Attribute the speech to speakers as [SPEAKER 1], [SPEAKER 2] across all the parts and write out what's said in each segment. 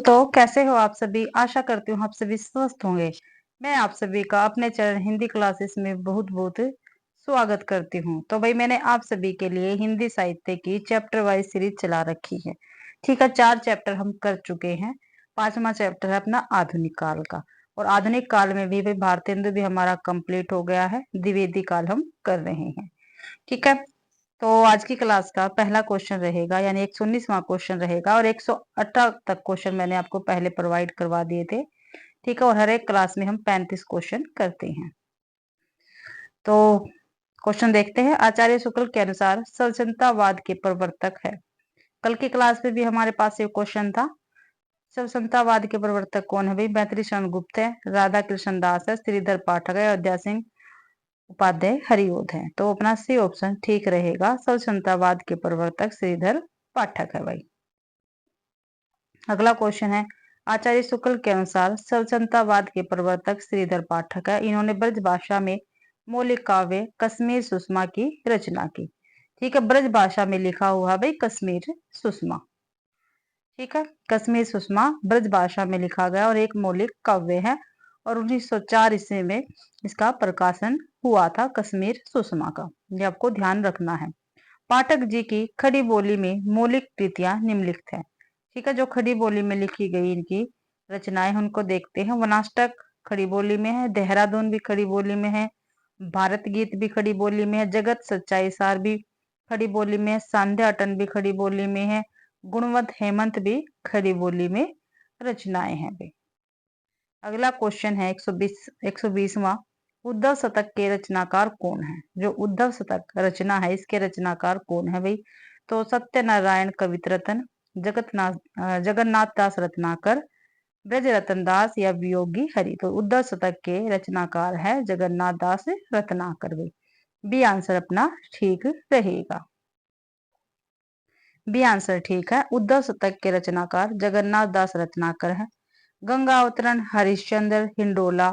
[SPEAKER 1] तो कैसे हो आप सभी? आशा करती हूँ आप सभी स्वस्थ होंगे। मैं आप सभी का अपने चैनल हिंदी क्लासेस में बहुत बहुत स्वागत करती हूँ। तो भाई मैंने आप सभी के लिए हिंदी साहित्य की चैप्टर वाइज सीरीज चला रखी है। ठीक है, 4 चैप्टर हम कर चुके हैं। 5वां चैप्टर है अपना आधुनिक काल का। और आधुनिक काल में भी भाई भारतेंदु भी हमारा कंप्लीट हो गया है। द्विवेदी काल हम कर रहे हैं। ठीक है, तो आज की क्लास का पहला क्वेश्चन रहेगा, यानी 119वां क्वेश्चन रहेगा, और 118 तक क्वेश्चन मैंने आपको पहले प्रोवाइड करवा दिए थे। ठीक है, और हर एक क्लास में हम 35 क्वेश्चन करते हैं। तो क्वेश्चन देखते हैं। आचार्य शुक्ल के अनुसार स्वतंत्रतावाद के प्रवर्तक है। कल की क्लास में भी हमारे पास ये क्वेश्चन था। स्वतंत्रतावाद के प्रवर्तक कौन है भाई? मैत्री शरण गुप्त है, राधा कृष्ण दास है, श्रीधर पाठक है, अयोध्या सिंह उपाध्याय हरिओध है। तो अपना सी ऑप्शन ठीक रहेगा। स्वतंत्रतावाद के प्रवर्तक श्रीधर पाठक है भाई। अगला क्वेश्चन है। आचार्य शुक्ल के अनुसार स्वतंत्रतावाद के प्रवर्तक श्रीधर पाठक है। इन्होंने ब्रज भाषा में मौलिक काव्य कश्मीर सुषमा की रचना की। ठीक है, ब्रज भाषा में लिखा हुआ भाई कश्मीर सुषमा। ठीक है, कश्मीर सुषमा ब्रज भाषा में लिखा गया और एक मौलिक काव्य है। और 1904 ईस्वी में इसका प्रकाशन हुआ था कश्मीर सुषमा का। ये आपको ध्यान रखना है। पाठक जी की खड़ी बोली में मौलिक कृतियां निम्नलिखित है। ठीक है, जो खड़ी बोली में लिखी गई इनकी रचनाएं उनको देखते हैं। वनाष्टक खड़ी बोली में है, देहरादून भी खड़ी बोली में है, भारत गीत भी खड़ी बोली में है, जगत सच्चाई सार भी खड़ी बोली में है, सांध्या अटन भी खड़ी बोली में है, गुणवंत हेमंत भी खड़ी बोली में रचनाएं हैं भाई। अगला क्वेश्चन है 120वां। उद्धव शतक के रचनाकार कौन है? जो उद्धव शतक रचना है इसके रचनाकार कौन है भाई? तो सत्यनारायण कवित्रतन, जगन्नाथ दास रत्नाकर, ब्रज रतन दास या वियोगी हरि। तो उद्धव शतक के रचनाकार है जगन्नाथ दास रत्नाकर भाई। बी आंसर अपना ठीक रहेगा। बी आंसर ठीक है। उद्धव शतक के रचनाकार जगन्नाथ दास रत्नाकर है। गंगा अवतरण, हरिश्चंद्र, हिंडोला,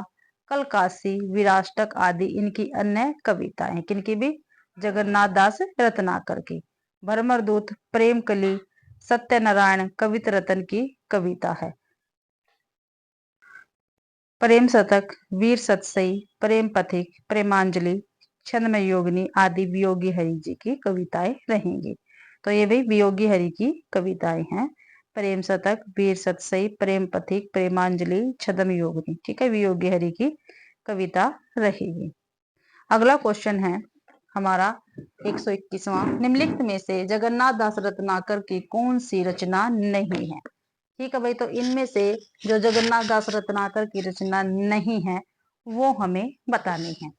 [SPEAKER 1] कलकासी, विराष्टक आदि इनकी अन्य कविताएं हैं। किनकी भी? जगन्नाथ दास रत्नाकर की। भरमरदूत, प्रेम कली, सत्यनारायण कवित रतन की कविता है। प्रेम शतक, वीर सतसई, प्रेम पथिक, प्रेमांजलि, छंदमय योगिनी आदि वियोगी हरि जी की कविताएं रहेंगी। तो ये भी वियोगी हरि की कविताएं हैं। प्रेम शतक, वीर सतसई, प्रेम पथिक, प्रेमांजलि, छदम योगिनी। ठीक है, वियोगी हरि की कविता रहेगी। अगला क्वेश्चन है हमारा 121वां। निम्नलिखित में से जगन्नाथ दास रत्नाकर की कौन सी रचना नहीं है? ठीक है भाई, तो इनमें से जो जगन्नाथ दास रत्नाकर की रचना नहीं है वो हमें बतानी है।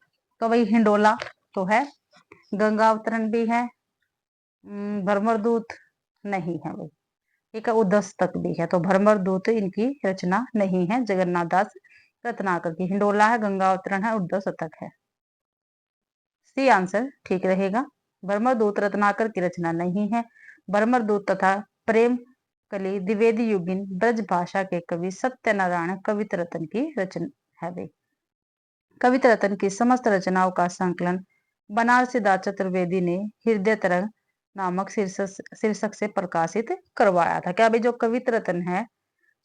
[SPEAKER 1] तो भाई हिंडोला तो है, गंगा अवतरण भी है, भरमरदूत नहीं है भाई। ठीक है, उद्धव भी है। तो भरमरदूत इनकी रचना नहीं है जगन्नाथ दास रत्नाकर की। हिंडोला है, गंगा अवतरण है, उद्धव शतक है। सी आंसर ठीक रहेगा। भरमरदूत रत्नाकर की रचना नहीं है। भरमरदूत तथा प्रेम कली द्विवेदी युगिन ब्रज भाषा के कवि सत्यनारायण कवित रतन की रचना है भाई। कवित रतन की समस्त रचनाओं का संकलन बनारसी दास चतुर्वेदी ने हृदय तरंग नामक शीर्षक से प्रकाशित करवाया था। क्या भाई, जो कवित रतन है,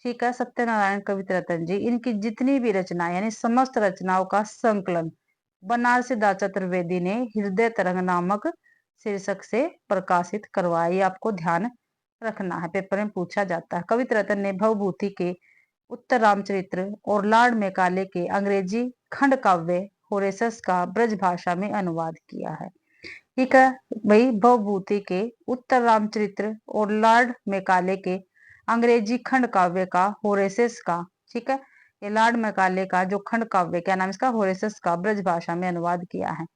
[SPEAKER 1] ठीक है, सत्यनारायण कवित रतन जी, इनकी जितनी भी रचनाएं यानी समस्त रचनाओं का संकलन बनारसी दास चतुर्वेदी ने हृदय तरंग नामक शीर्षक से प्रकाशित करवाया। ये आपको ध्यान रखना है, पेपर में पूछा जाता है। कवित रतन ने भवभूति के उत्तर रामचरित्र और लॉर्ड मैकाले के अंग्रेजी खंड काव्य होरेसस का ब्रज भाषा में अनुवाद किया है। ठीक है भाई, भवभूति के उत्तर रामचरित्र और लॉर्ड मैकाले के अंग्रेजी खंड काव्य का होरेसस का, ठीक है, ये लॉर्ड मैकाले का जो खंड काव्य, क्या नाम इसका? होरेसस का ब्रज भाषा में अनुवाद किया है।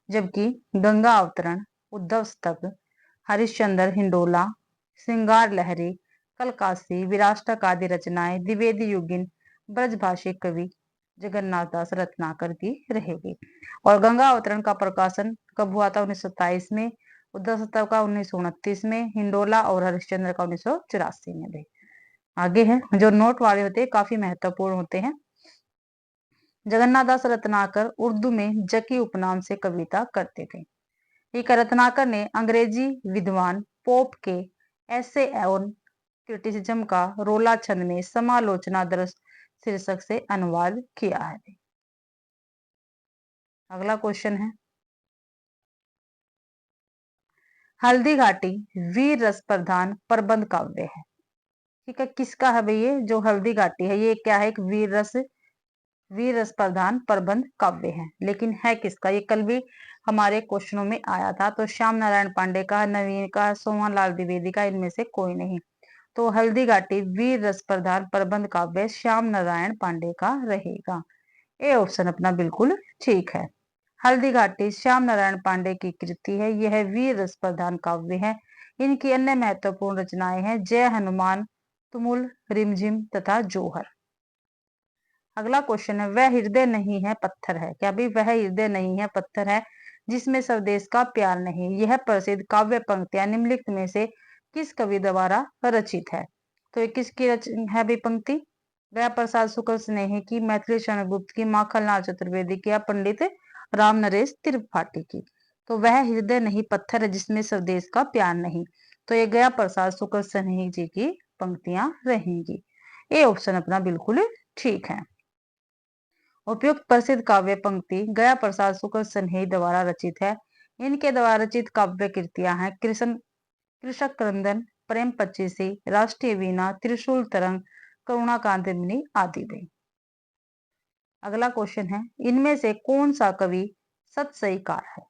[SPEAKER 1] जबकि गंगा अवतरण, उद्धव शतक, हरिश्चंद्र, हिंडोला, श्रृंगार लहरी, कलकासी, विराष्टक आदि रचनाएं द्विवेदी युगिन ब्रजभाषी कवि जगन्नाथ दास रत्नाकर की रहेगी। और गंगा अवतरण का प्रकाशन कब हुआ था? 1927 में। उद्धव शतक का 1929 में। हिंडोला और हरिश्चंद्र का 1984 में भी। आगे है, जो नोट वाले होते हैं काफी महत्वपूर्ण होते हैं। जगन्नाथ दास रत्नाकर उर्दू में जकी उपनाम से कविता करते थे। ठीक है, रत्नाकर ने अंग्रेजी विद्वान पोप के ऐसे ऑन क्रिटिसिज्म का रोला छंद में समालोचना दर्श शीर्षक से अनुवाद किया है। अगला क्वेश्चन है, हल्दी घाटी वीर रस प्रधान प्रबंध काव्य है। ठीक है, किसका है भाई? ये जो हल्दी घाटी है ये क्या है? एक वीर रस प्रधान प्रबंध काव्य है, लेकिन है किसका? ये कल भी हमारे क्वेश्चनों में आया था। तो श्याम नारायण पांडे का, नवीन का, सोहन लाल द्विवेदी का, इनमें से कोई नहीं। तो हल्दी घाटी वीर रस प्रधान प्रबंध काव्य श्याम नारायण पांडे का रहेगा। ए ऑप्शन अपना बिल्कुल ठीक है। हल्दी घाटी श्याम नारायण पांडे की कृति है। यह वीर रस प्रधान काव्य है। इनकी अन्य महत्वपूर्ण रचनाएं हैं जय हनुमान, तुमुल, रिमझिम तथा जोहर। अगला क्वेश्चन है, वह हृदय नहीं है पत्थर है। क्या भाई? वह हृदय नहीं है पत्थर है जिसमें स्वदेश का प्यार नहीं। यह प्रसिद्ध काव्य पंक्तियां निम्नलिखित में से किस कवि द्वारा रचित है? तो ये किसकी है भाई पंक्ति? दया प्रसाद शुक्ल स्नेही की, मैथिली शरण गुप्त की, माखनलाल चतुर्वेदी की या पंडित राम नरेश त्रिपाठी की। तो वह हृदय नहीं पत्थर है जिसमें स्वदेश का प्यार नहीं, तो ये गया प्रसाद शुक्ल स्नेही जी की पंक्तियां रहेंगी। ये ऑप्शन अपना बिल्कुल ठीक है। उपयुक्त प्रसिद्ध काव्य पंक्ति गया प्रसाद शुक्ल स्नेही द्वारा रचित है। इनके द्वारा रचित काव्य कृतियां हैं कृषक क्रंदन, प्रेम पच्चीसी, राष्ट्रीय वीणा, त्रिशूल तरंग, करुणा कांतिमनी आदि भी। अगला क्वेश्चन है, इनमें से कौन सा कवि सतसईकार है?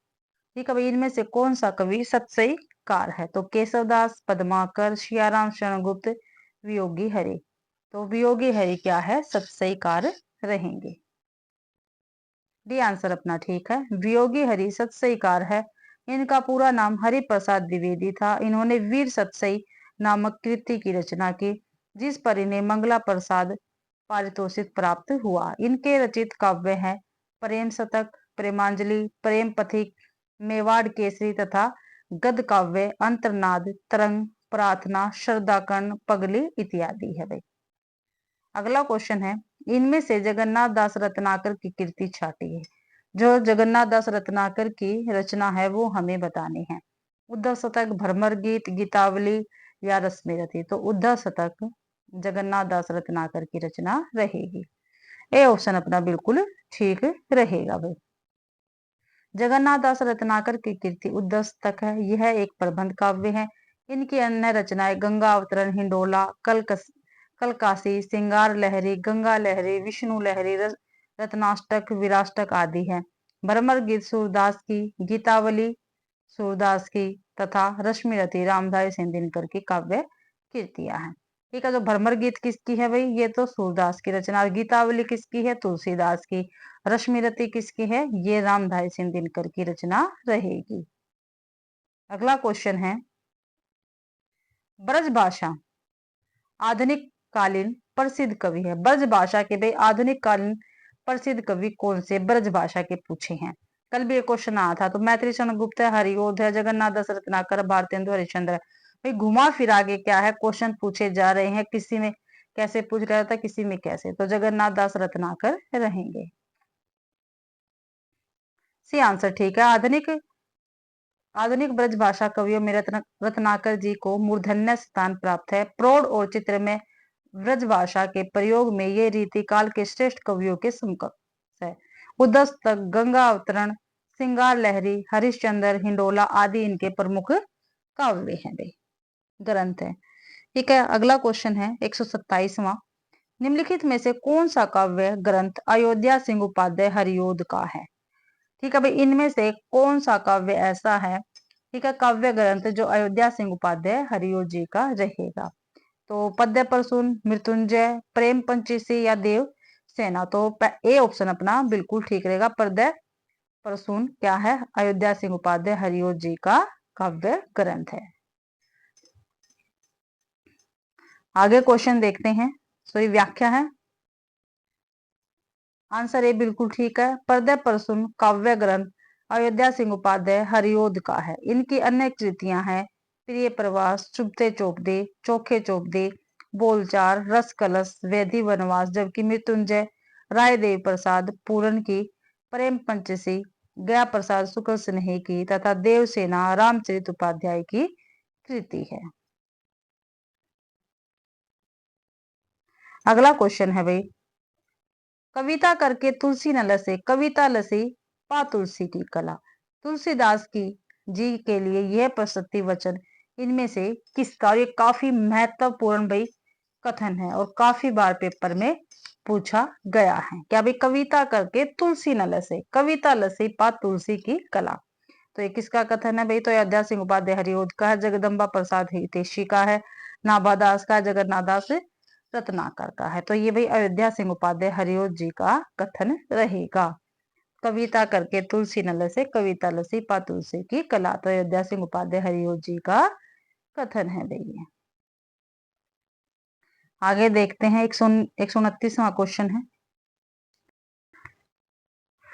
[SPEAKER 1] ठीक है भाई, इनमें से कौन सा कवि सतसईकार है? तो केशवदास, पद्माकर, सियाराम शरणगुप्त, वियोगी हरि। तो वियोगी हरि क्या है? सतसईकार रहेंगे। डी आंसर अपना ठीक है। वियोगी हरि सतसईकार है। इनका पूरा नाम हरि प्रसाद द्विवेदी था। इन्होंने वीर सतसई नामक कृति की रचना की, जिस पर इन्हें मंगला प्रसाद पारितोषिक प्राप्त हुआ। इनके रचित काव्य हैं प्रेम शतक, प्रेमांजलि, प्रेम पथिक, मेवाड़ केसरी तथा गद काव्य अंतर्नाद, तरंग, प्रार्थना, श्रद्धाकर्ण, पगली इत्यादि है भाई। अगला क्वेश्चन है, इनमें से जगन्नाथ दास रत्नाकर की कृति छाटी है। जो जगन्नाथ दास रत्नाकर की रचना है वो हमें बतानी है। उद्धव शतक, भ्रमर गीत, गीतावली या रश्मिरथी। तो उद्धव शतक जगन्नाथ दास रत्नाकर की रचना रहेगी। ए ऑप्शन अपना बिल्कुल ठीक रहेगा भाई। जगन्नाथ दास रत्नाकर की कृति उद्धव शतक है। यह एक प्रबंध काव्य है। इनकी अन्य रचनाएं गंगा अवतरण, हिंडोला, कलकासी, सिंगार लहरी, गंगा लहरी, विष्णु लहरी, रत्नाष्टक, विराष्टक आदि है। भ्रमर गीत सूरदास की, गीतावली सूरदास की तथा रश्मिरथी रामधारी सिंह दिनकर की काव्य कृतियां हैं। ठीक है, जो भ्रमर गीत किसकी है भाई? ये तो सूरदास की रचना। गीतावली किसकी है? तुलसीदास की। रश्मिरथी किसकी है? ये रामधारी सिंह दिनकर की रचना रहेगी। अगला क्वेश्चन है, ब्रज भाषा आधुनिक कालीन प्रसिद्ध कवि है। ब्रज भाषा के भाई आधुनिक कालीन प्रसिद्ध कवि कौन से ब्रज भाषा के पूछे हैं? कल भी एक क्वेश्चन आया था। तो मैथिली शरण गुप्त है, हरिओध है, जगन्नाथ दास रत्नाकर, भारतेंदु हरिश्चंद्र है। भाई घुमा फिरा के क्या है क्वेश्चन पूछे जा रहे हैं, किसी में कैसे पूछ रहा था, किसी में कैसे। तो जगन्नाथ दास रत्नाकर रहेंगे। सी आंसर ठीक है। आधुनिक ब्रज भाषा कवियों में रत्नाकर जी को मूर्धन्य स्थान प्राप्त है। प्रौढ़ और चित्र में ब्रज भाषा के प्रयोग में ये रीति काल के श्रेष्ठ कवियों के समकक्ष है। उद्धव, गंगा अवतरण, सिंगार लहरी, हरिश्चंद्र, हिंडोला आदि इनके प्रमुख काव्य हैं, ग्रंथ है। ठीक है, अगला क्वेश्चन है 127वां। निम्नलिखित में से कौन सा काव्य ग्रंथ अयोध्या सिंह उपाध्याय हरिओद का है? ठीक है भाई, इनमें से कौन सा काव्य ऐसा है, ठीक है, काव्य ग्रंथ जो अयोध्या सिंह उपाध्याय हरिओद जी का रहेगा? तो पद्य प्रसून, मृत्युंजय, प्रेम पंचीसी या देव सेना। तो ए ऑप्शन अपना बिल्कुल ठीक रहेगा। पद्य प्रसून क्या है? अयोध्या सिंह उपाध्याय हरिओद जी का काव्य ग्रंथ है। आगे क्वेश्चन देखते हैं। सो व्याख्या है। आंसर ए बिल्कुल ठीक है। पद्य प्रसून काव्य ग्रंथ अयोध्या सिंह उपाध्याय हरिओद का है। इनकी अन्य कृतियां हैं प्रिय प्रवास, चुपते चौपदे, चोखे चौपदे, बोलचार, रस कलश, वैधि वनवास। जबकि मृत्युंजय राय देव प्रसाद पूरन की, प्रेम पंचसी गया प्रसाद शुक्ल स्नेही की तथा देवसेना रामचरित उपाध्याय की कृति है। अगला क्वेश्चन है भाई, कविता करके तुलसी न लसे, कविता लसी पा तुलसी की कला। तुलसीदास की जी के लिए यह प्रशस्ति वचन इनमें से किसका? और ये काफी महत्वपूर्ण भाई कथन है और काफी बार पेपर में पूछा गया है। क्या भाई? कविता करके तुलसी न लसे, कविता लसी पा तुलसी की कला। तो ये किसका कथन है भाई? तो अयोध्या सिंह उपाध्याय हरिओद का है, जगदम्बा प्रसाद हितैषी का है, नाभादास का, जगन्नाथ दास रत्नाकर का है। तो ये भाई अयोध्या सिंह उपाध्याय हरिओद जी का कथन रहेगा। कविता करके तुलसी न लसे, कविता लसी पा तुलसी की कला। तो अयोध्या सिंह उपाध्याय हरिओद जी का कथन है भाई। आगे देखते हैं, 129वां क्वेश्चन है,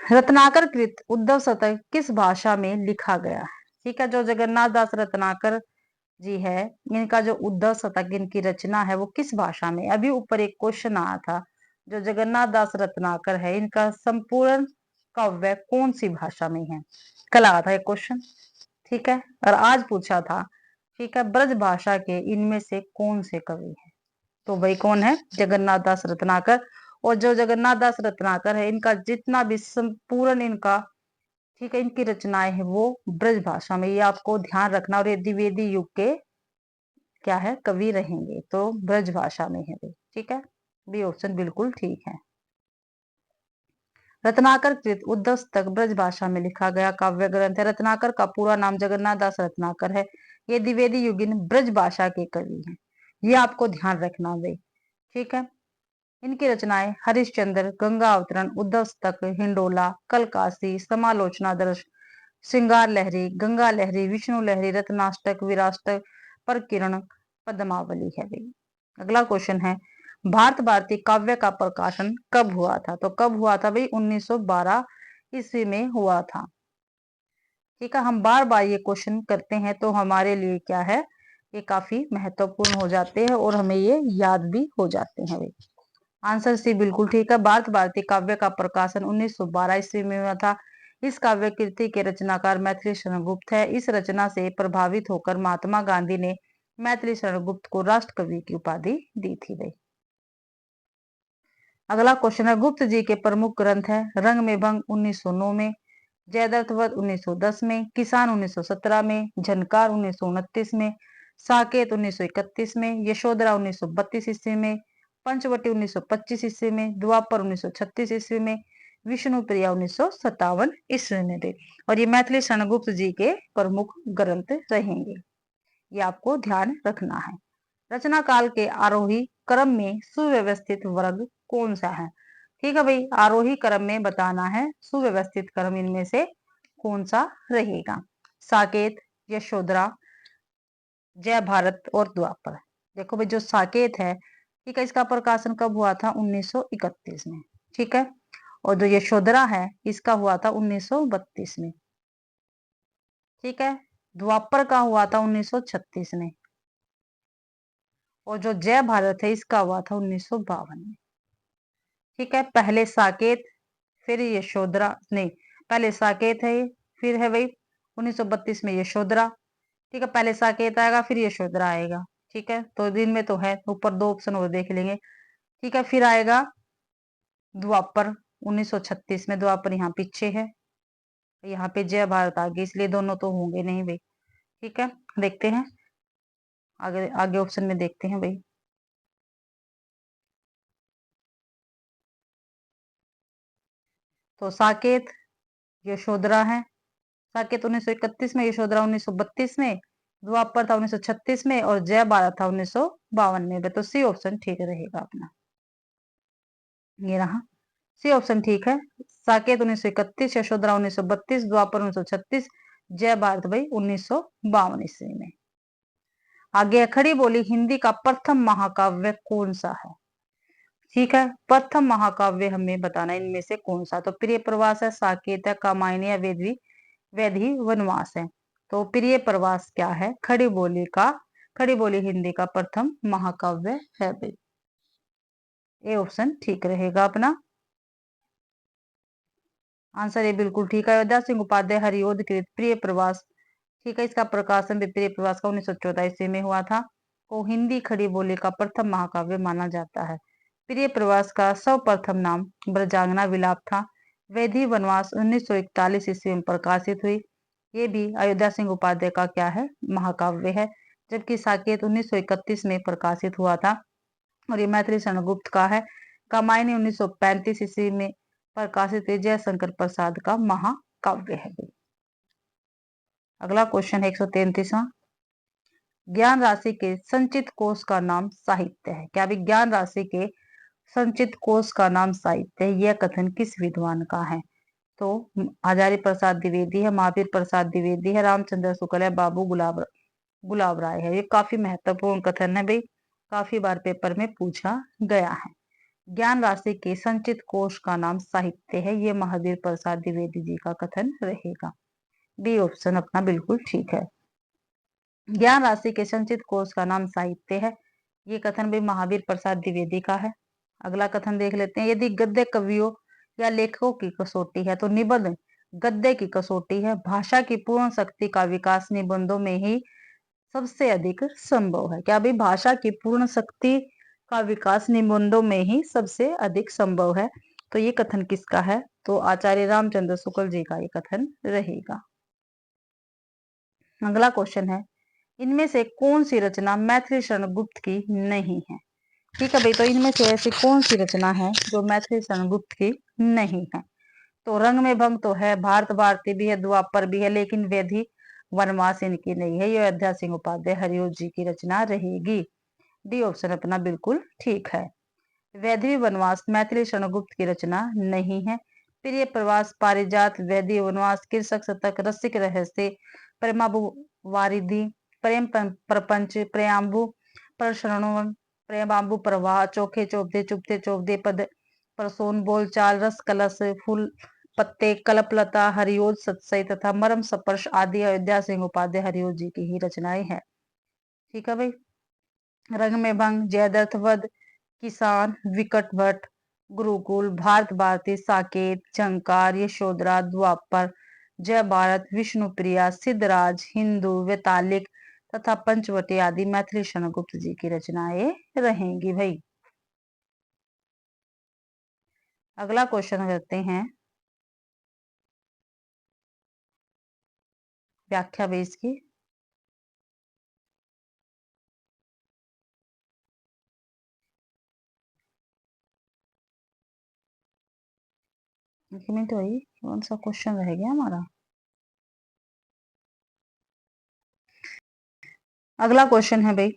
[SPEAKER 1] रत्नाकर कृत उद्धव शतक किस भाषा में लिखा गया है? ठीक है, जो जगन्नाथ दास रत्नाकर जी है, इनका जो उद्धव शतक इनकी रचना है वो किस भाषा में? अभी ऊपर एक क्वेश्चन आया था, जो जगन्नाथ दास रत्नाकर है इनका संपूर्ण काव्य कौन सी भाषा में है? कल आया था एक क्वेश्चन, ठीक है, और आज पूछा था, ठीक है, ब्रज भाषा के इनमें से कौन से कवि है? तो भाई कौन है? जगन्नाथ दास रत्नाकर। और जो जगन्नाथ दास रत्नाकर है इनका जितना भी संपूर्ण इनका, ठीक है, इनकी रचनाएं है वो ब्रज भाषा में, ये आपको ध्यान रखना। और ये द्विवेदी युग के क्या है? कवि रहेंगे, तो ब्रज भाषा में है भाई, ठीक है, बी ऑप्शन बिल्कुल ठीक है। रत्नाकर कृत उद्धव शतक ब्रज भाषा में लिखा गया काव्य ग्रंथ है। रत्नाकर का पूरा नाम जगन्नाथ दास रत्नाकर है। ये द्विवेदी युगीन ब्रज भाषा के कवि हैं, ये आपको ध्यान रखना भाई, ठीक है। इनकी रचनाएं हरिश्चंद्र, गंगा अवतरण, उद्धव शतक, हिंडोला, कलकासी, समालोचना दर्श, श्रृंगार लहरी, गंगा लहरी, विष्णु लहरी, रत्नाष्टक, विराष्टक, परकिरण, पद्मावली है भाई। अगला क्वेश्चन है, भारत भारती काव्य का प्रकाशन कब हुआ था? तो कब हुआ था भाई? 1912 ईस्वी में हुआ था, ठीक है। हम बार बार ये क्वेश्चन करते हैं तो हमारे लिए क्या है, ये काफी महत्वपूर्ण हो जाते हैं और हमें ये याद भी हो जाते हैं भाई। आंसर सी बिल्कुल ठीक है। भारत भारती काव्य का प्रकाशन 1912 ईस्वी में हुआ था। इस काव्य कृति के रचनाकार मैथिली शरण गुप्त है। इस रचना से प्रभावित होकर महात्मा गांधी ने मैथिली शरण गुप्त को राष्ट्र कवि की उपाधि दी थी भाई। अगला क्वेश्चन है, गुप्त जी के प्रमुख ग्रंथ है रंग में भंग 1909 में, जयद्रथ वध 1910 में, किसान 1917 में, झनकार 1929 में, साकेत 1931 में, यशोधरा 1932 ईस्वी में, पंचवटी 1925 ईस्वी में, द्वापर 1936 ईस्वी में, विष्णु प्रिया 1957 ईस्वी में थे। और ये मैथिली शरण गुप्त जी के प्रमुख ग्रंथ रहेंगे, ये आपको ध्यान रखना है। रचना काल के आरोही क्रम में सुव्यवस्थित वर्ग कौन सा है? ठीक है भाई, आरोही क्रम में बताना है, सुव्यवस्थित क्रम इनमें से कौन सा रहेगा? साकेत, यशोधरा, जय भारत और द्वापर। देखो भाई, जो साकेत है, ठीक है, इसका प्रकाशन कब हुआ था? 1931 में, ठीक है। और जो यशोधरा है इसका हुआ था 1932 में, ठीक है। द्वापर का हुआ था 1936 में, और जो जय भारत है इसका हुआ था 1952 में, ठीक है। पहले साकेत फिर यशोधरा, नहीं, पहले साकेत है, फिर है भाई 1932 में यशोधरा, ठीक है। पहले साकेत आएगा फिर यशोधरा आएगा, ठीक है। तो दिन में तो है, ऊपर दो ऑप्शन और देख लेंगे, ठीक है। फिर आएगा द्वापर 1936 में, द्वापर यहाँ पीछे है, यहाँ पे जय भारत आगे, इसलिए दोनों तो होंगे नहीं भाई, ठीक है। देखते हैं आगे, आगे ऑप्शन में देखते हैं भाई। तो साकेत यशोधरा है, साकेत 1931 में, यशोधरा 1932 में, द्वापर था 1936 में, और जय भारत था 1952 में। तो सी ऑप्शन ठीक रहेगा अपना, ये रहा सी ऑप्शन ठीक है। साकेत 1931, यशोधरा 1932, द्वापर 1936, जय भारत भाई 1952 ईस्वी में। आगे खड़ी बोली हिंदी का प्रथम महाकाव्य कौन सा है? ठीक है, प्रथम महाकाव्य हमें बताना इनमें से कौन सा। तो प्रिय प्रवास है, साकेत है, कामायनी है, वैदेही वनवास है। तो प्रिय प्रवास क्या है? खड़ी बोली का, खड़ी बोली हिंदी का प्रथम महाकाव्य है भाई, ए ऑप्शन ठीक रहेगा अपना। आंसर ये बिल्कुल ठीक है। अयोध्या सिंह उपाध्याय हरिओद कृत प्रिय प्रवास, ठीक है, इसका प्रकाशन भी प्रिय प्रवास का 1914 ईस्वी में हुआ था। को हिंदी खड़ी बोली का प्रथम महाकाव्य माना जाता है। प्रिय प्रवास का सर्वप्रथम नाम ब्रजांगना विलाप था। वैदिक वनवास 1941 ईस्वी में प्रकाशित हुई। ये भी अयोध्या सिंह उपाध्याय का क्या है, महाकाव्य है। जबकि साकेत 1931 में प्रकाशित हुआ था और ये मैथिली शरण गुप्त का है। कामायनी 1935 ईस्वी में प्रकाशित हुई, जयशंकर प्रसाद का महाकाव्य है। अगला क्वेश्चन 133वां, ज्ञान राशि के संचित कोष का नाम साहित्य है। क्या भी ज्ञान राशि के संचित कोष का नाम साहित्य है, यह कथन किस विद्वान का है? तो आचार्य प्रसाद द्विवेदी है, महावीर प्रसाद द्विवेदी है, रामचंद्र शुक्ल है, बाबू गुलाब राय है। ये काफी महत्वपूर्ण कथन है भाई, काफी बार पेपर में पूछा गया है। ज्ञान राशि के संचित कोष का नाम साहित्य है, ये महावीर प्रसाद द्विवेदी जी का कथन रहेगा। बी ऑप्शन अपना बिल्कुल ठीक है। ज्ञान राशि के संचित कोष का नाम साहित्य है, ये कथन भी महावीर प्रसाद द्विवेदी का है। अगला कथन देख लेते हैं, यदि गद्य कवियों या लेखकों की कसौटी है तो निबंध गद्य की कसौटी है। भाषा की पूर्ण शक्ति का विकास निबंधों में ही सबसे अधिक संभव है। क्या भाई भाषा की पूर्ण शक्ति का विकास निबंधों में ही सबसे अधिक संभव है। तो ये कथन किसका है? तो आचार्य रामचंद्र शुक्ल जी का ये कथन रहेगा। अगला क्वेश्चन है, इनमें से कौन सी रचना मैथिली शरण गुप्त की नहीं है? ठीक है भाई, तो इनमें से ऐसी कौन सी रचना है जो मैथिली शरण गुप्त की नहीं है? तो रंग में भंग तो है, भारत भारती भी है, द्वापर भी है, लेकिन वैदिक वनवास इनकी नहीं है। ये अयोध्या सिंह उपाध्याय हरिओं जी की रचना रहेगी। डी ऑप्शन अपना बिल्कुल ठीक है। वैदिक वनवास मैथिली शरण गुप्त की रचना नहीं है। प्रिय प्रवास, पारिजात, वैदिक वनवास, कृषक शतक, रसिक रहस्य, प्रेमाबु वारिधि, प्रेम प्रपंच, प्रेमाबु प्रसरणवन, प्रेमाबु प्रवाह, चोखे चौबदे, चुपते चौबदे पद, प्रसोन, बोलचाल, रस कलश, फूल पत्ते, कल्पलता, हरिओज सत्सई तथा मरम स्पर्श आदि अयोध्या सिंह उपाध्याय हरिओज जी की ही रचनाएं हैं। ठीक है भाई। रंग में भंग, जयद्रथ वध, किसान, विकट भट्ट, गुरुकुल, भारत भारती, साकेत, झंकार, यशोधरा, द्वापर, जय भारत, विष्णुप्रिया, सिद्धराज, हिंदू, वेतालिक तथा पंचवटी आदि मैथिली शरण गुप्त जी की रचनाएं रहेंगी भाई। अगला क्वेश्चन करते हैं व्याख्या बेस की। तो भाई कौन सा क्वेश्चन रह गया हमारा? अगला क्वेश्चन है भाई,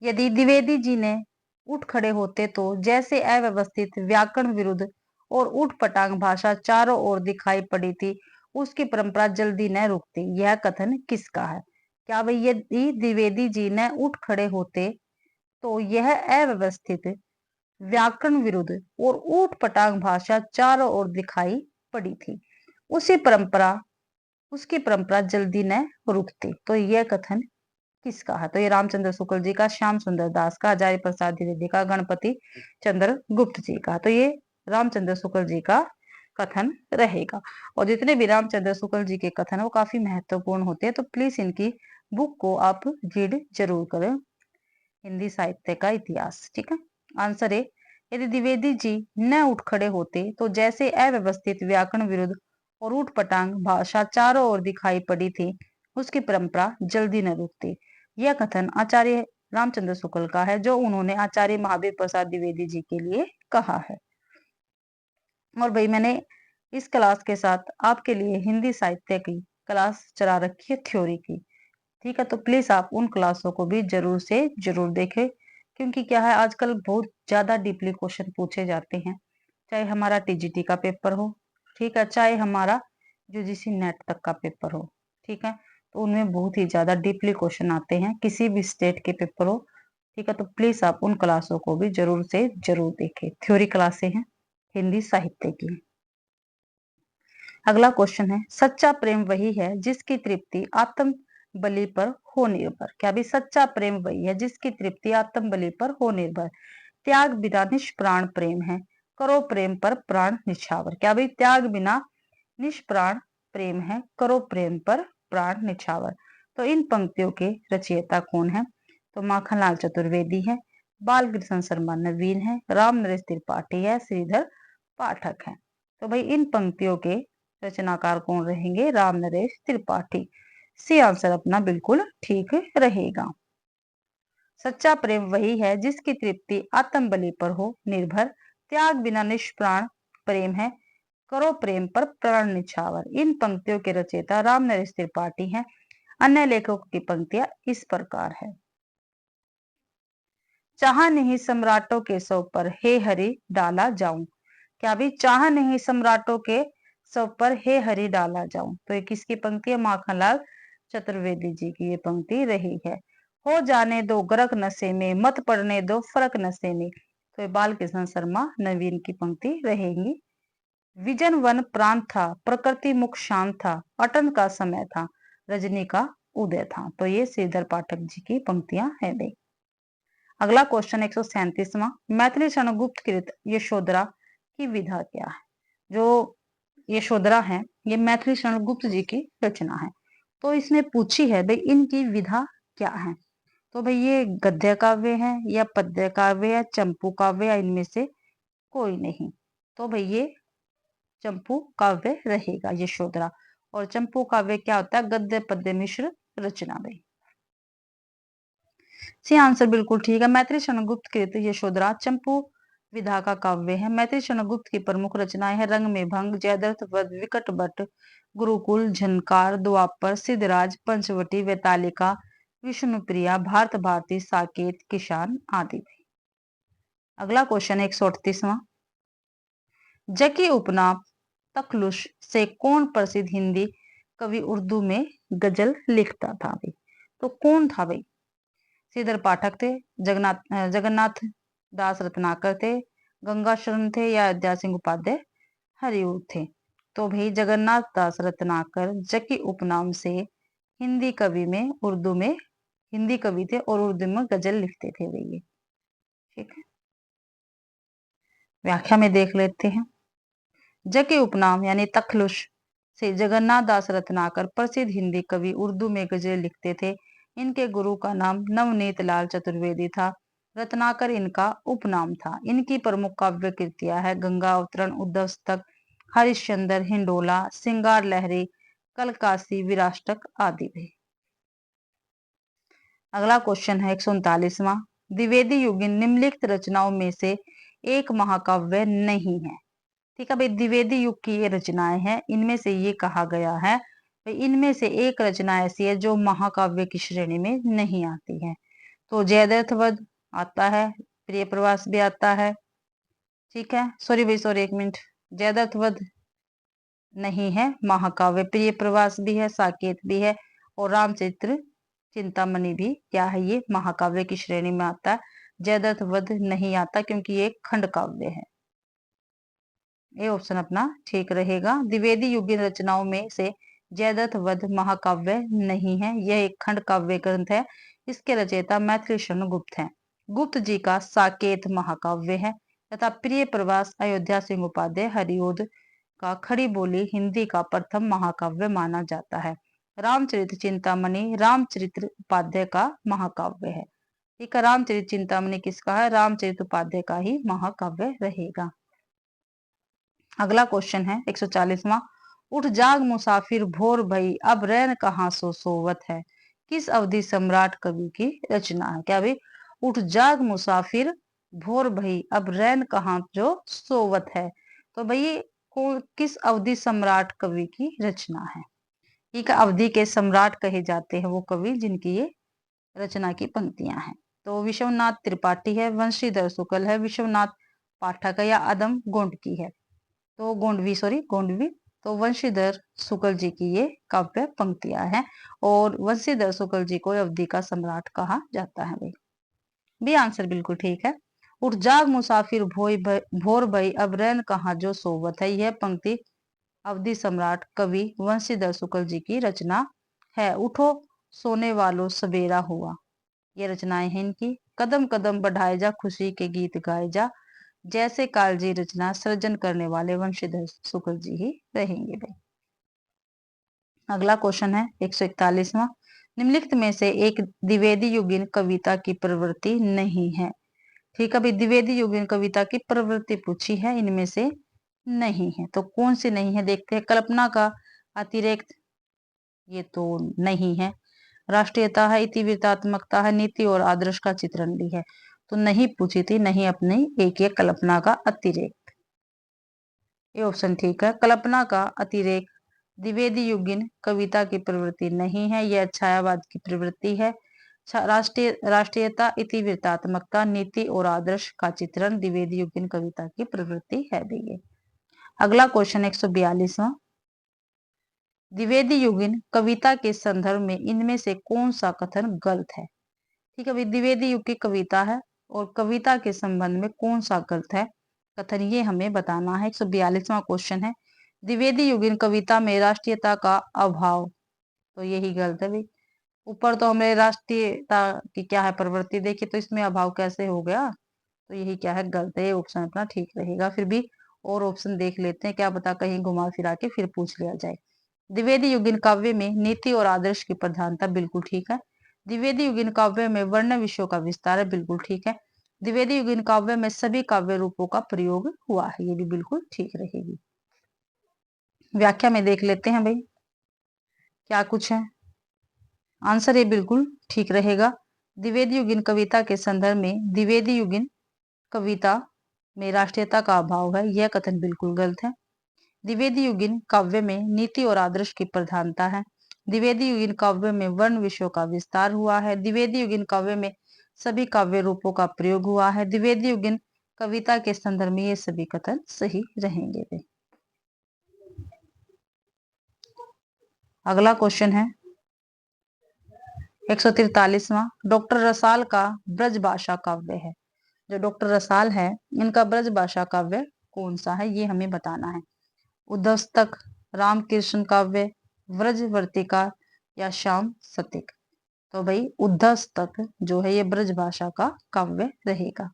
[SPEAKER 1] यदि द्विवेदी जी ने उठ खड़े होते तो जैसे अव्यवस्थित, व्याकरण विरुद्ध और उठ पटांग भाषा चारों ओर दिखाई पड़ी थी, उसकी परंपरा जल्दी न रुकती, यह कथन किसका है? क्या भाई यदि द्विवेदी जी ने उठ खड़े होते तो यह अव्यवस्थित, व्याकरण विरुद्ध और ऊट पटांग भाषा चारों ओर दिखाई पड़ी थी, उसकी परंपरा जल्दी न रुकती, तो यह कथन किसका है? तो ये रामचंद्र शुक्ल जी का, श्याम सुंदर दास का, आचार्य प्रसाद द्विवेदी का, गणपति चंद्र गुप्त जी का। तो ये रामचंद्र शुक्ल जी का कथन रहेगा। और जितने भी रामचंद्र शुक्ल जी के कथन वो काफी महत्वपूर्ण होते हैं, तो प्लीज इनकी बुक को आप रीड जरूर करें, हिंदी साहित्य का इतिहास। ठीक है, आंसर है, यदि द्विवेदी जी न उठ खड़े होते तो जैसे अव्यवस्थित, व्याकरण विरुद्ध और ऊट पटांग भाषा चारों ओर दिखाई पड़ी थी, उसकी परंपरा जल्दी न रुकती। यह कथन आचार्य रामचंद्र शुक्ल का है, जो उन्होंने आचार्य महावीर प्रसाद द्विवेदी जी के लिए कहा है। और भाई मैंने इस क्लास के साथ आपके लिए हिंदी साहित्य की क्लास चला रखी है, थ्योरी की। ठीक है, तो प्लीज आप उन क्लासों को भी जरूर से जरूर देखें, क्योंकि क्या है आजकल बहुत ज्यादा डीपली क्वेश्चन पूछे जाते हैं, चाहे हमारा टीजीटी का पेपर हो, ठीक है, चाहे हमारा यूजीसी नेट तक का पेपर हो। ठीक है, तो उनमें बहुत ही ज्यादा डीपली क्वेश्चन आते हैं, किसी भी स्टेट के पेपर हो। ठीक है, तो प्लीज आप उन क्लासों को भी जरूर से जरूर देखें, थ्योरी क्लासे हैं हिंदी साहित्य की। अगला क्वेश्चन है, सच्चा प्रेम वही है जिसकी तृप्ति आत्म बलि पर हो निर्भर। क्या भी सच्चा प्रेम वही है जिसकी तृप्ति आत्म बलि पर हो निर्भर। त्याग बिना निष्प्राण प्रेम है, करो प्रेम पर प्राण निछावर। क्या भाई त्याग बिना निष्प्राण प्रेम है, करो प्रेम पर प्राण निछावर। तो इन पंक्तियों के रचयिता कौन है? तो माखनलाल चतुर्वेदी है, बाल कृष्ण शर्मा नवीन है, राम नरेश त्रिपाठी है, श्रीधर पाठक है। तो भाई इन पंक्तियों के रचनाकार कौन रहेंगे? राम नरेश त्रिपाठी। सी आंसर अपना बिल्कुल ठीक रहेगा। सच्चा प्रेम वही है जिसकी तृप्ति आत्म बलि पर हो निर्भर, त्याग बिना निष्प्राण प्रेम है, करो प्रेम पर प्राण निछावर। इन पंक्तियों के रचयिता राम नरेश त्रिपाठी हैं। अन्य लेखकों की पंक्तियां इस प्रकार है। चाह नहीं सम्राटों के सौ पर हे हरि डाला जाऊं। क्या भी चाह नहीं सम्राटों के सौ पर हे हरि डाला जाऊं। तो ये किसकी पंक्ति है? माखनलाल चतुर्वेदी जी की ये पंक्ति रही है। हो जाने दो गर्क नशे में, मत पड़ने दो फर्क नशे में। तो ये बाल कृष्ण शर्मा नवीन की पंक्ति रहेंगी। विजन वन प्रांत था, प्रकृति मुख शांत था, अटन का समय था, रजनी का उदय था। तो ये श्रीधर पाठक जी की पंक्तियां है भाई। अगला क्वेश्चन 137वां, मैथिली क्षणगुप्त कृत यशोधरा की विधा क्या है? जो यशोधरा है ये मैथिली क्षणगुप्त जी की रचना है। तो इसने पूछी है भाई इनकी विधा क्या है? तो भाई ये गद्य काव्य है या पद्य काव्य या चंपू काव्य या इनमें से कोई नहीं। तो भाई ये चंपू काव्य रहेगा यशोधरा। और चंपू काव्य क्या होता है? गद्य पद्य मिश्र रचना भाई। सी आंसर बिल्कुल ठीक है। मैत्री क्षणगुप्त कृत यशोधरा चंपू विधा का काव्य है। मैत्री क्षणगुप्त की प्रमुख रचनाएं हैं रंग में भंग, जयद्रथ वध, विकट बट, गुरुकुल, झनकार, द्वापर, सिद्धराज, पंचवटी, वैतालिका, विष्णुप्रिया, भारत भारती, साकेत, किसान आदि। अगला क्वेश्चन 138वां, जकी उपनाम तखलुश से कौन प्रसिद्ध हिंदी कवि उर्दू में गजल लिखता था भाई? तो कौन था भाई? श्रीधर पाठक थे, जगन्नाथ दास रत्नाकर थे, गंगा शरण थे या अयोध्या सिंह उपाध्याय हरिऊर थे? तो भाई जगन्नाथ दास रत्नाकर जकी उपनाम से हिंदी कवि में उर्दू में हिंदी कवि थे और उर्दू में गजल लिखते थे भैया। ठीक है, व्याख्या में देख लेते हैं। जकी उपनाम यानी तखलुश से जगन्नाथ दास रत्नाकर प्रसिद्ध हिंदी कवि उर्दू में गजल लिखते थे। इनके गुरु का नाम नवनीत लाल चतुर्वेदी था। रत्नाकर इनका उपनाम था। इनकी प्रमुख काव्य कृतियां है गंगा अवतरण, उद्धव स्तक, हरिश्चंद्र, हिंडोला, सिंगार लहरी, कलकासी, विराष्टक आदि भी। अगला क्वेश्चन है 139वां, द्विवेदी युगीन निम्नलिखित रचनाओं में से एक महाकाव्य नहीं है। ठीक है भाई, द्विवेदी युग की ये रचनाएं हैं, इनमें से ये कहा गया है भाई इनमें से एक रचना ऐसी है जो महाकाव्य की श्रेणी में नहीं आती है। तो जयद्रथ वध आता है, प्रिय प्रवास भी आता है। ठीक है, सॉरी भाई सॉरी, एक मिनट, जयद्रथ वध नहीं है महाकाव्य, प्रिय प्रवास भी है, साकेत भी है और रामचरित्र चिंतामणि भी क्या है? ये महाकाव्य की श्रेणी में आता है। जयद्रथ वध नहीं आता क्योंकि ये खंड काव्य है। ये ऑप्शन अपना ठीक रहेगा। द्विवेदी युगीन रचनाओं में से जयद्रथ वध महाकाव्य नहीं है, यह एक खंड काव्य ग्रंथ है। इसके रचयिता मैथिली शरण गुप्त हैं। गुप्त जी का साकेत महाकाव्य है तथा प्रिय प्रवास अयोध्या सिंह उपाध्याय हरिओद का खड़ी बोली हिंदी का प्रथम महाकाव्य माना जाता है। रामचरित चिंतामणि रामचरित्र उपाध्याय का महाकाव्य है। ठीक है, रामचरित चिंतामणि किसका है? रामचरित उपाध्याय का ही महाकाव्य रहेगा। अगला क्वेश्चन है 140वां, उठ जाग मुसाफिर भोर भई अब रैन कहाँ सो सोवत है, किस अवधि सम्राट कवि की रचना है? क्या भाई, उठ जाग मुसाफिर भोर भई अब रैन कहाँ जो सोवत है, तो भाई किस अवधि सम्राट कवि की रचना है? एक अवधि के सम्राट कहे जाते हैं वो कवि जिनकी ये रचना की पंक्तियां हैं। तो विश्वनाथ त्रिपाठी है, वंशीधर शुक्ल है, विश्वनाथ पाठक है या अदम गोंड की है? तो गोंडवी। तो वंशीधर शुक्ल जी की ये काव्य पंक्तियां हैं और वंशीधर शुक्ल जी को अवधि का सम्राट कहा जाता है भाई। बी आंसर बिल्कुल ठीक है। उठ जाग मुसाफिर भोर भई अब रैन कहाँ जो सोवत है, यह पंक्ति अवधि सम्राट कवि वंशीधर शुक्ल जी की रचना है। उठो सोने वालों सवेरा हुआ, ये रचनाएं हैं इनकी। कदम कदम बढ़ाए जा खुशी के गीत गाए जा, जैसे कालजी रचना सृजन करने वाले वंशीधर शुक्ल जी ही रहेंगे भाई। अगला क्वेश्चन है 141वां, निम्नलिखित में से एक द्विवेदी युगीन कविता की प्रवृत्ति नहीं है। ठीक है भाई, द्विवेदी युगीन कविता की प्रवृत्ति पूछी है, इनमें से नहीं है। तो कौन सी नहीं है देखते हैं। कल्पना का अतिरेक, ये तो नहीं है। राष्ट्रीयता है, इतिवृत्तात्मकता है, नीति और आदर्श का चित्रण भी है। तो नहीं पूछी थी, नहीं अपनी एक ये कल्पना का अतिरेक, ये ऑप्शन ठीक है। कल्पना का अतिरेक द्विवेदी युगीन कविता की प्रवृत्ति नहीं है, यह छायावाद की प्रवृत्ति है। राष्ट्रीयता, इतिवृत्तात्मकता, नीति और आदर्श का चित्रण द्विवेदी युगीन कविता की प्रवृत्ति है भी ये। अगला क्वेश्चन 142वां। द्विवेदी युगीन कविता के संदर्भ में इनमें से कौन सा कथन गलत है। ठीक है भाई, द्विवेदी युग की कविता है और कविता के संबंध में कौन सा गलत है कथन, ये हमें बताना है। 142वां क्वेश्चन है, द्विवेदी युगीन कविता में राष्ट्रीयता का अभाव, तो यही गलत है भाई। ऊपर तो हमने राष्ट्रीयता की क्या है प्रवृत्ति देखी, तो इसमें अभाव कैसे हो गया, तो यही क्या है गलत है, ये ऑप्शन अपना ठीक रहेगा। फिर भी और ऑप्शन देख लेते हैं, क्या पता कहीं घुमा फिरा के फिर पूछ लिया जाए। द्विवेदी युगीन काव्य में नीति और आदर्श की प्रधानता, बिल्कुल ठीक है। द्विवेदी युगीन काव्य में वर्ण विषयों का विस्तार है, बिल्कुल ठीक है। द्विवेदी युगीन काव्य में सभी काव्य रूपों का प्रयोग हुआ है, ये भी बिल्कुल ठीक रहेगी। व्याख्या में देख लेते हैं भाई क्या कुछ है। आंसर ये बिल्कुल ठीक रहेगा। द्विवेदी युगीन कविता के संदर्भ में द्विवेदी युगीन कविता में राष्ट्रीयता का अभाव है, यह कथन बिल्कुल गलत है। द्विवेदी युगीन काव्य में नीति और आदर्श की प्रधानता है। द्विवेदी युगीन काव्य में वर्ण विषयों का विस्तार हुआ है। द्विवेदी युगीन काव्य में सभी काव्य रूपों का प्रयोग हुआ है। द्विवेदी युगीन कविता के संदर्भ में ये सभी कथन सही रहेंगे। अगला क्वेश्चन है 143वां। डॉक्टर रसाल का ब्रज भाषा काव्य है, जो डॉक्टर रसाल है इनका ब्रज भाषा काव्य कौन सा है, ये हमें बताना है। उद्धस्तक, रामकृष्ण काव्य, व्रजवर्तिका या श्याम सतिक। तो भाई उद्धस्तक जो है ये ब्रज भाषा का काव्य रहेगा।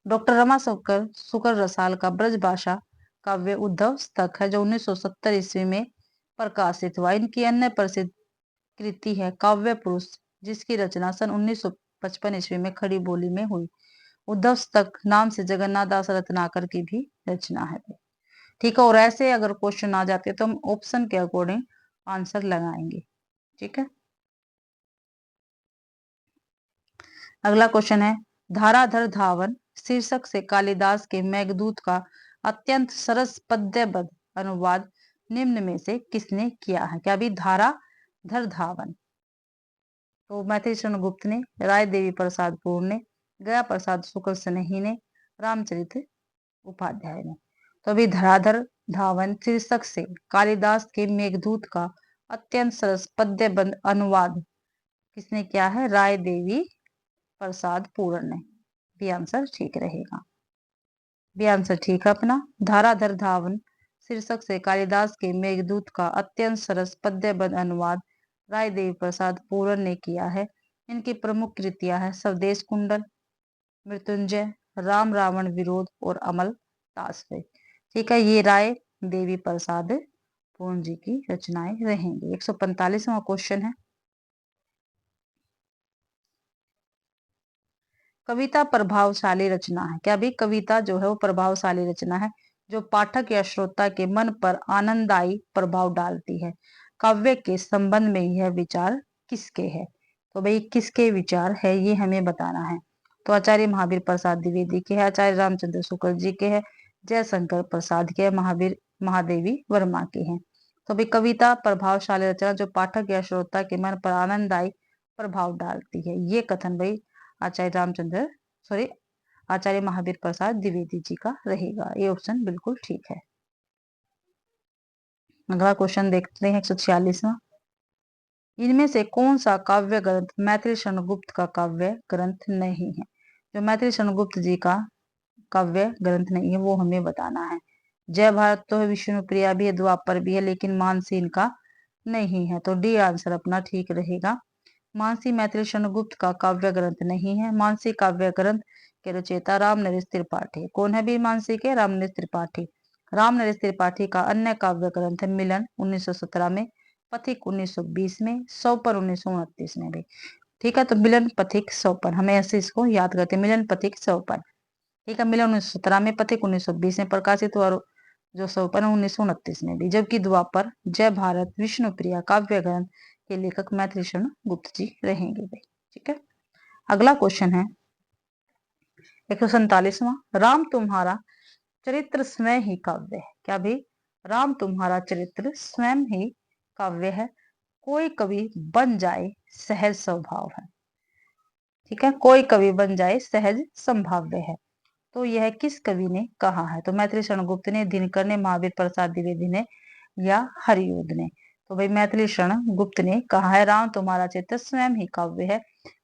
[SPEAKER 1] डॉक्टर रमाशंकर शुक्ल रसाल का ब्रज भाषा काव्य उद्धस्तक है, जो 1970 ईस्वी में प्रकाशित हुआ। इनकी अन्य प्रसिद्ध कृति है काव्य पुरुष, जिसकी रचना सन 1955 ईस्वी में खड़ी बोली में हुई। उद्धस्तक नाम से जगन्नाथ दास रत्नाकर की भी रचना है। ठीक है, और ऐसे अगर क्वेश्चन आ जाते तो हम ऑप्शन के अकॉर्डिंग आंसर लगाएंगे। ठीक है, अगला क्वेश्चन है, धाराधर धावन शीर्षक से कालिदास के मेघदूत का अत्यंत सरस पद्यबद्ध अनुवाद निम्न में से किसने किया है। क्या भी धाराधर धावन, तो मैथिली शरण गुप्त ने, राय देवी प्रसाद पूर्ण ने, गया प्रसाद शुक्ल स्नेही ने, रामचरित उपाध्याय ने। तो अभी धराधर धावन शीर्षक से कालिदास के मेघदूत का अत्यंत सरस पद्यबद्ध अनुवाद किसने किया है, राय देवी प्रसाद पूर्ण ने। भी आंसर ठीक रहेगा, भी आंसर ठीक है अपना। धाराधर धावन शीर्षक से कालिदास के मेघदूत का अत्यंत सरस पद्यबद्ध अनुवाद राय देवी प्रसाद पूर्ण ने किया है। इनकी प्रमुख कृतियां है स्वदेश कुंडल, मृत्युंजय, राम रावण विरोध और अमल तासवे। ठीक है, ये राय देवी प्रसाद पूर्ण जी की रचनाएं रहेंगी। 145वां क्वेश्चन है, कविता प्रभावशाली रचना है। क्या भी कविता जो है वो प्रभावशाली रचना है, जो पाठक या श्रोता के मन पर आनंददायी प्रभाव डालती है। काव्य के संबंध में यह विचार किसके है, तो भाई किसके विचार है ये हमें बताना है। तो आचार्य महावीर प्रसाद द्विवेदी के है, आचार्य रामचंद्र शुक्ल जी के है, जयशंकर प्रसाद के है, महावीर महादेवी वर्मा के हैं। तो भाई कविता प्रभावशाली रचना जो पाठक या श्रोता के मन पर आनंददायी प्रभाव डालती है, ये कथन भाई आचार्य महावीर प्रसाद द्विवेदी जी का रहेगा। ये ऑप्शन बिल्कुल ठीक है। अगला क्वेश्चन देखते हैं 146वां। इनमें से कौन सा काव्य ग्रंथ मैथिली शरण गुप्त का काव्य ग्रंथ नहीं है। जो मैथिली शरण गुप्त जी का काव्य ग्रंथ नहीं है वो हमें बताना है। जय भारत तो है, विष्णु प्रिया भी है, द्वापर भी है, लेकिन मानसी इनका नहीं है। तो डी आंसर अपना ठीक रहेगा। मानसी मैथिली शरण गुप्त का काव्य ग्रंथ नहीं है। मानसी काव्य ग्रंथ के रचयिता राम नरेश त्रिपाठी। कौन है भी मानसी के, राम नरेश त्रिपाठी। राम नरेश त्रिपाठी का अन्य काव्य ग्रंथ है मिलन 1917 में, पथिक 1920 में, सौ पर 1929 में भी। ठीक है। तो मिलन पथिक सोपान, हमें ऐसे इसको याद करते हैं, मिलन पथिक सोपान। ठीक है। मिलन 1917 में, पथिक 1920 में प्रकाशित हुआ, और जो सोपान 1929 में भी। जबकि द्वापर, जय भारत, विष्णुप्रिया काव्य ग्रंथ के लेखक मैथिली शरण गुप्त जी रहेंगे भाई। ठीक है। अगला क्वेश्चन है 147वां, राम तुम्हारा चरित्र स्वयं ही काव्य है। क्या भाई? राम तुम्हारा चरित्र स्वयं ही काव्य है, कोई कवि बन जाए सहज स्वभाव है। ठीक है। कोई कवि बन जाए सहज संभाव्य है, तो यह किस कवि ने कहा है? तो मैथिली शरण गुप्त ने, दिनकर ने, महावीर प्रसाद द्विवेदी ने, या हरिओद ने? तो भाई मैथिली शरण गुप्त ने कहा है, राम तुम्हारा चित्र स्वयं ही काव्य है,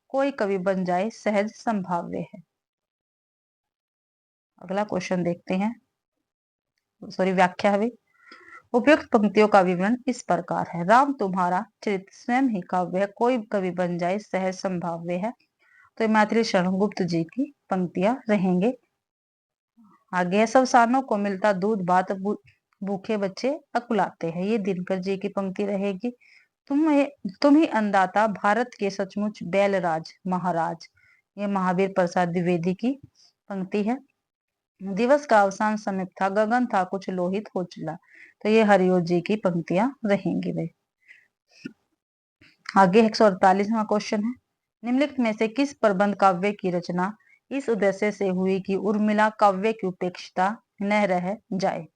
[SPEAKER 1] कोई कवि बन जाए सहज संभाव्य है। अगला क्वेश्चन देखते हैं, सॉरी व्याख्या है भाई। उपयुक्त पंक्तियों का विवरण इस प्रकार है, राम तुम्हारा चरित्र स्वयं ही काव्य है, कोई कवि बन जाए सहज संभाव्य है। तो मैथिली शरण गुप्त जी की पंक्तियां रहेंगे। आगे, सब सानों को मिलता दूध भात, भूखे बच्चे अकुलाते हैं, ये दिनकर जी की पंक्ति रहेगी। तुम ही अन्नदाता भारत के सचमुच बैलराज महाराज, ये महावीर प्रसाद द्विवेदी की पंक्ति है। दिवस का अवसान समीप था, गगन था कुछ लोहित हो चला, तो ये हरिओ जी की पंक्तियां रहेंगी भाई। आगे 148वां क्वेश्चन है, निम्नलिखित में से किस प्रबंध काव्य की रचना इस उद्देश्य से हुई कि उर्मिला काव्य की उपेक्षिता न रह जाए?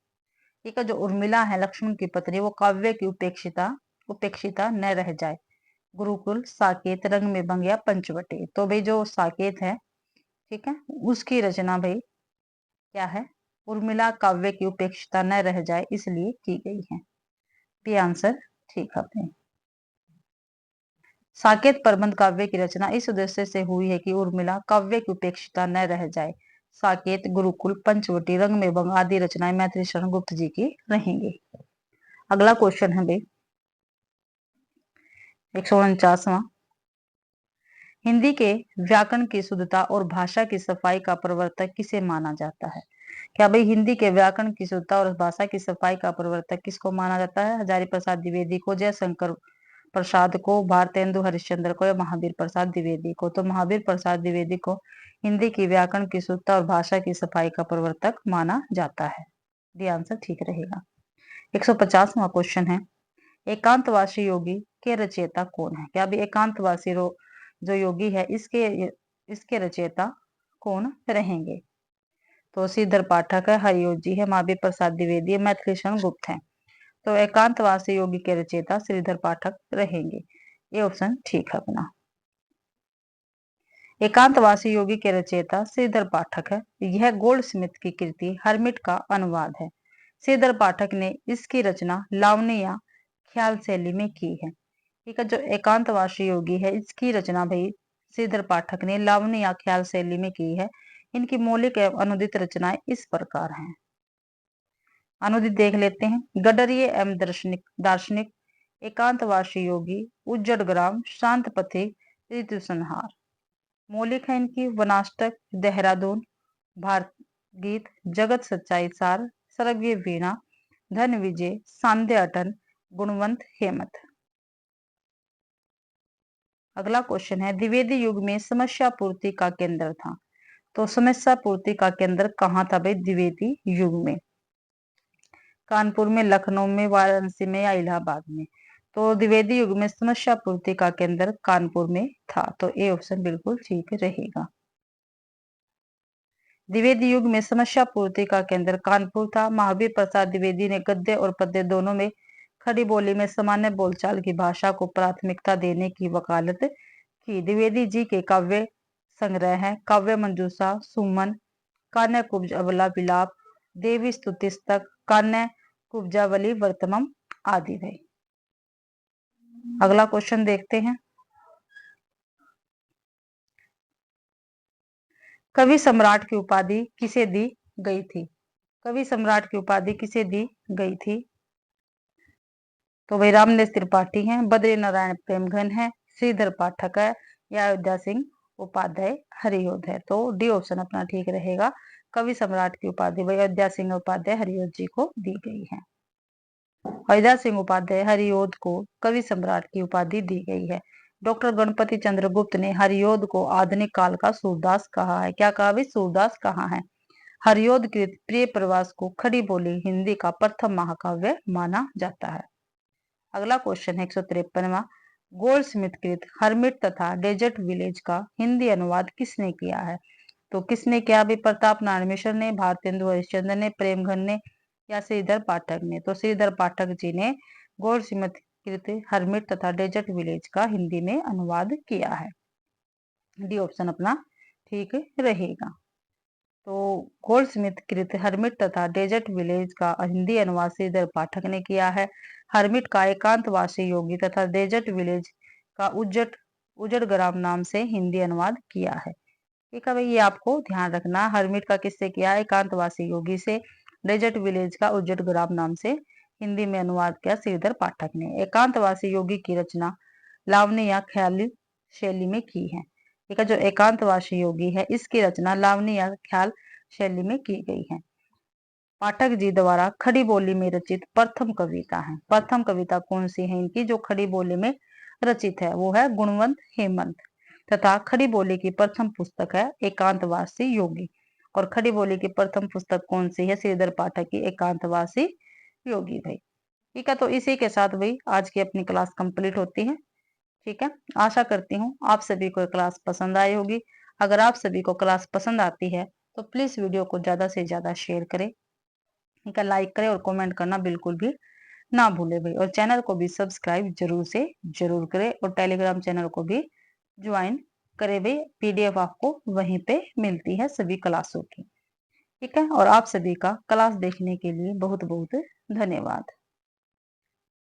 [SPEAKER 1] ठीक है। जो उर्मिला है लक्ष्मण की पत्नी, वो काव्य की उपेक्षिता न रह जाए। गुरुकुल, साकेत, रंग में बंग या पंचवटी? तो भाई जो साकेत है, ठीक है, उसकी रचना भाई क्या है? उर्मिला काव्य की उपेक्षिता न रह जाए इसलिए की गई है। ये आंसर ठीक है। साकेत प्रबंध काव्य की रचना इस उद्देश्य से हुई है कि उर्मिला काव्य की उपेक्षिता न रह जाए। साकेत, गुरुकुल, पंचवटी, रंग में बंग आदि रचनाएं मैथिली शरण गुप्त जी की रहेंगी। अगला क्वेश्चन है भाई 149वां, हिंदी के व्याकरण की शुद्धता और भाषा की सफाई का प्रवर्तक किसे माना जाता है? क्या भाई हिंदी के व्याकरण की शुद्धता और भाषा की सफाई का प्रवर्तक किसको माना जाता है? हजारी प्रसाद द्विवेदी को, जयशंकर प्रसाद को, भारतेंदु हरिश्चंद्र को, या महावीर प्रसाद द्विवेदी को? तो महावीर प्रसाद द्विवेदी को हिंदी की व्याकरण की शुद्धता और भाषा की सफाई का प्रवर्तक माना जाता है। ये आंसर ठीक रहेगा। 150वां क्वेश्चन है, एकांतवासी योगी के रचयिता कौन है? क्या भी एकांतवासी जो योगी है इसके रचयिता कौन रहेंगे? तो श्रीधर पाठक है, हरिओ जी है, महावीर प्रसाद द्विवेदी है, मैथिली शरण गुप्त है। तो एकांतवासी योगी के रचयिता श्रीधर पाठक रहेंगे, ये ऑप्शन ठीक है अपना। एकांतवासी योगी के रचयिता श्रीधर पाठक है। यह गोल्ड स्मिथ की कृति हर्मिट का अनुवाद है। श्रीधर पाठक ने इसकी रचना लावणी या ख्याल शैली में की है। ठीक है। जो एकांतवासी योगी है इसकी रचना भाई श्रीधर पाठक ने लावणी या ख्याल शैली में की है। इनकी मौलिक एवं अनुदित रचनाएं इस प्रकार हैं। अनुदित देख लेते हैं, गडरिये एवं दार्शनिक, एकांतवासी योगी, उज्जड ग्राम, शांत पथिक, ऋतु संहार। मौलिक है इनकी वनाष्टक, देहरादून, भारत गीत, जगत सच्चाई सार, सर्गीय वीणा, धन विजय, सांध्य अटन, गुणवंत हेमत। अगला क्वेश्चन है, द्विवेदी युग में समस्या पूर्ति का केंद्र था। तो समस्या पूर्ति का केंद्र कहाँ था भाई द्विवेदी युग में? कानपुर में, लखनऊ में, वाराणसी में, या इलाहाबाद में? तो द्विवेदी युग में समस्या पूर्ति का केंद्र कानपुर में था, तो ए ऑप्शन बिल्कुल ठीक रहेगा। द्विवेदी युग में समस्या पूर्ति का केंद्र कानपुर था। महावीर प्रसाद द्विवेदी ने गद्य और पद्य दोनों में खड़ी बोली में सामान्य बोलचाल की भाषा को प्राथमिकता देने की वकालत की। द्विवेदी जी के काव्य संग्रह है काव्य मंजूषा, सुमन, कान्य कुब्ज अबला विलाप, देवी स्तुतिस्तक, कान्य कुब्जावली वर्तमम आदि है। अगला क्वेश्चन देखते हैं, कवि सम्राट की उपाधि किसे दी गई थी? कवि सम्राट की उपाधि किसे दी गई थी? तो भाई रामदास त्रिपाठी हैं, बद्री नारायण प्रेमघन है, श्रीधर पाठक है, या अयोध्या सिंह उपाध्याय हरिओद है? तो डी ऑप्शन अपना ठीक रहेगा। कवि सम्राट की उपाधि भाई अयोध्या सिंह उपाध्याय हरिओद जी को दी गई है। अयोध्या सिंह उपाध्याय हरिओद को कवि सम्राट की उपाधि दी गई है। डॉक्टर गणपति चंद्र गुप्त ने हरियोध को आधुनिक काल का सूरदास कहा है। क्या कहा भाई? सूरदास कहा है। हरियोध कृत प्रिय प्रवास को खड़ी बोली हिंदी का प्रथम महाकाव्य माना जाता है। अगला क्वेश्चन है 153वां। गोल्डस्मिथ कृत हरमिट तथा डेजर्ट विलेज का हिंदी अनुवाद किसने किया है? तो किसने किया भी? प्रताप नारायण मिश्र ने, भारतेंदु हरिश्चंद्र ने, प्रेमघन ने या श्रीधर पाठक ने? तो श्रीधर पाठक जी ने गोल्डस्मिथ कृत हरमिट तथा डेजर्ट विलेज का हिंदी में अनुवाद किया है। डी ऑप्शन अपना ठीक रहेगा। तो गोल्डस्मिथ कृत हरमिट तथा डेजर्ट विलेज का हिंदी अनुवाद श्रीधर पाठक ने किया है। हरमिट का एकांतवासी योगी तथा डेजर्ट विलेज का उजड़ ग्राम नाम से हिंदी अनुवाद किया है। ठीक है भाई, ये आपको ध्यान रखना। हरमिट का किससे किया? एकांतवासी योगी से। डेजर्ट विलेज का उजड़ ग्राम नाम से हिंदी में अनुवाद किया श्रीधर पाठक ने। एकांतवासी योगी की रचना लावनी या ख्याली शैली में की है। ठीक है, जो एकांतवासी योगी है इसकी रचना लावनी या ख्याल शैली में की गई है। पाठक जी द्वारा खड़ी बोली में रचित प्रथम कविता है। प्रथम कविता कौन सी है इनकी जो खड़ी बोली में रचित है? वो है गुणवंत हेमंत। तथा खड़ी बोली की प्रथम पुस्तक है एकांतवासी योगी। और खड़ी बोली की प्रथम पुस्तक कौन सी है? श्रीधर पाठक की एकांतवासी योगी भाई। ठीक है, तो इसी के साथ भाई आज की अपनी क्लास कंप्लीट होती है। ठीक है, आशा करती हूँ आप सभी को क्लास पसंद आई होगी। अगर आप सभी को क्लास पसंद आती है तो प्लीज वीडियो को ज्यादा से ज्यादा शेयर करें, ठीक है, लाइक करें और कमेंट करना बिल्कुल भी ना भूले भाई। और चैनल को भी सब्सक्राइब जरूर से जरूर करें और टेलीग्राम चैनल को भी ज्वाइन करें भाई। पीडीएफ आपको वहीं पे मिलती है सभी क्लासों की। ठीक है, और आप सभी का क्लास देखने के लिए बहुत बहुत धन्यवाद।